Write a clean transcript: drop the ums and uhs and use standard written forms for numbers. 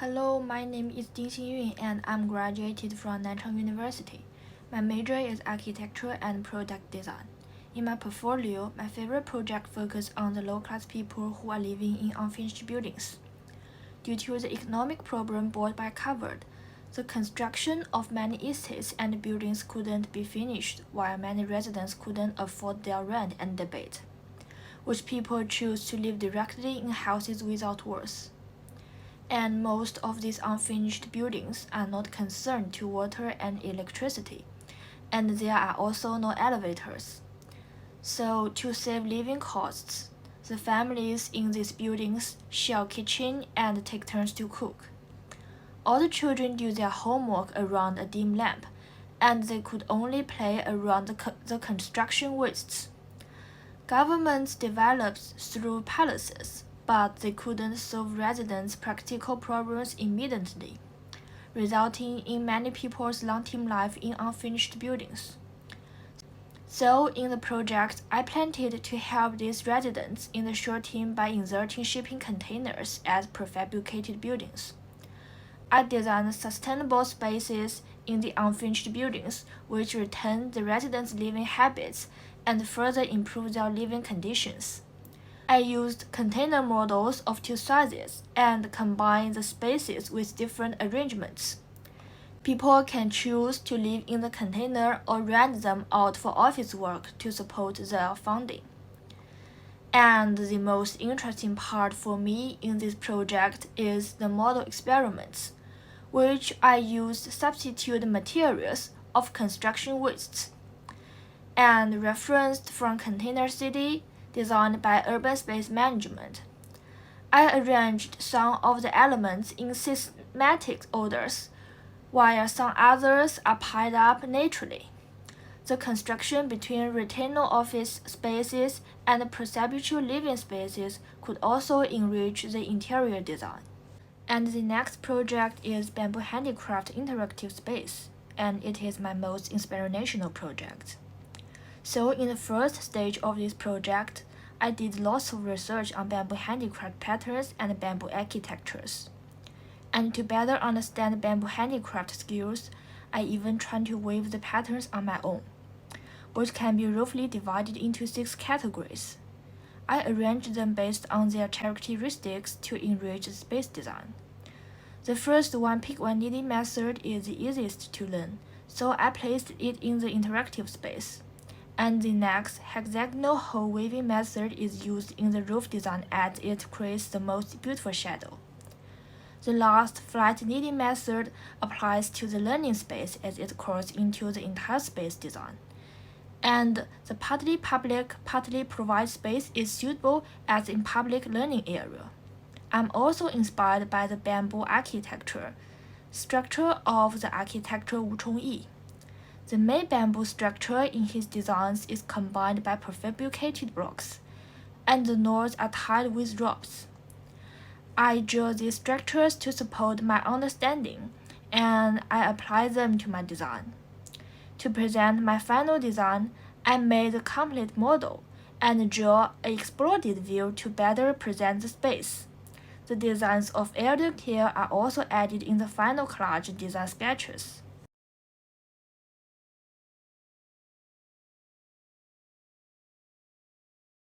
Hello, my name is Xinyun and I'm graduated from Nanchang University. My major is architecture and product design. In my portfolio, my favorite project focuses on the low-class people who are living in unfinished buildings. Due to the economic problem brought by COVID, the construction of many estates and buildings couldn't be finished, while many residents couldn't afford their rent and debate, which people choose to live directly in houses without walls. And most of these unfinished buildings are not concerned to water and electricity, and there are also no elevators. So to save living costs, the families in these buildings share a kitchen and take turns to cook. All the children do their homework around a dim lamp, and they could only play around the construction wastes. Governments developed through palaces, but they couldn't solve residents' practical problems immediately, resulting in many people's long-term life in unfinished buildings. So in the project, I planned to help these residents in the short term by inserting shipping containers as prefabricated buildings. I designed sustainable spaces in the unfinished buildings, which retain the residents' living habits and further improve their living conditions. I used container models of two sizes and combined the spaces with different arrangements. People can choose to live in the container or rent them out for office work to support their funding. And the most interesting part for me in this project is the model experiments, which I used substitute materials of construction wastes and referenced from Container City, designed by Urban Space Management. I arranged some of the elements in systematic orders, while some others are piled up naturally. The construction between retained office spaces and prefabricated living spaces could also enrich the interior design. And the next project is Bamboo Handicraft Interactive Space, and it is my most inspirational project. So in the first stage of this project, I did lots of research on bamboo handicraft patterns and bamboo architectures. And to better understand bamboo handicraft skills, I even tried to weave the patterns on my own, which can be roughly divided into 6 categories. I arranged them based on their characteristics to enrich the space design. The first one-pick-one knitting method is the easiest to learn, so I placed it in the interactive space. And the next hexagonal hole weaving method is used in the roof design as it creates the most beautiful shadow. The last flat knitting method applies to the learning space as it curls into the entire space design. And the partly public, partly private space is suitable as in public learning area. I'm also inspired by the bamboo architecture structure of the architect Wu Chongyi. The main bamboo structure in his designs is combined by prefabricated blocks, and the nodes are tied with ropes. I draw these structures to support my understanding, and I apply them to my design. To present my final design, I made a complete model and draw an exploded view to better present the space. The designs of elder care are also added in the final collage design sketches.